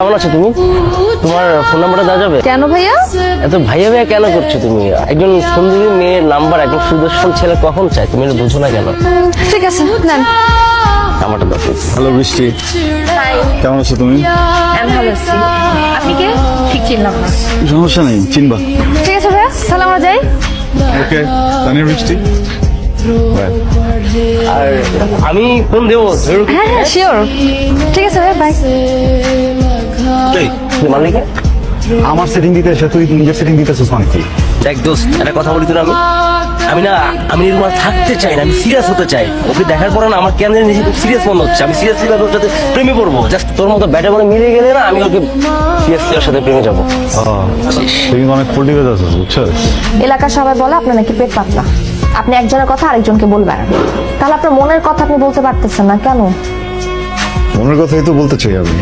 কেমন আছো তুমি? তোমার ফোন নাম্বারটা দেওয়া যাবে? কেন ভাইয়া? এত ভাইয়া ভাইয়া কেন করছো তুমি? একজন সুন্দরী মেয়ের নাম্বার একজন সুদর্শন ছেলে কখন চায়? তুমি এটা বুঝো না কেন? ঠিক আছে নেন নাম্বারটা দাও প্লিজ। হ্যালো বৃষ্টি, হাই কেমন আছো তুমি? আমি ভালো আছি। আপনি কে? ঠিক চিনলাম না। সমস্যা নেই, চিনবা। ঠিক আছে ভাইয়া, তাহলে আমরা যাই। ওকে, তানিয়া বৃষ্টি। আর আমি ফোন দেবো। হ্যাঁ হ্যাঁ শিওর। ঠিক আছে ভাইয়া, বাই। মালিকে আমার সেটিং দিতে এসে তুই নিজের সেটিং দিতেছিস মানে কি? দেখ দোস্ত, একটা কথা বলি তো না, আমি এরকম আর থাকতে চাই না, আমি সিরিয়াস হতে চাই। ওকে দেখার পরে না আমার কেন নিজে সিরিয়াস মনে হচ্ছে। আমি সিরিয়াসলি ওর সাথে প্রেমে পড়বো। জাস্ট তোর মতো ব্যাটে বলে মিলে গেলে না আমি ওকে সিরিয়াসলি ওর সাথে প্রেমে যাবো। তুই কিন্তু অনেক পল্টি হয়ে যাচ্ছিস, বুঝছিস? এলাকার সবাই বলে আপনার নাকি পেট পাতলা। আপনি একজনের কথা আরেকজনকে বলবেন, তাহলে আপনার মনের কথা আপনি বলতে পারতেছেন না কেন? মনের কথাই তো বলতে চাই আমি।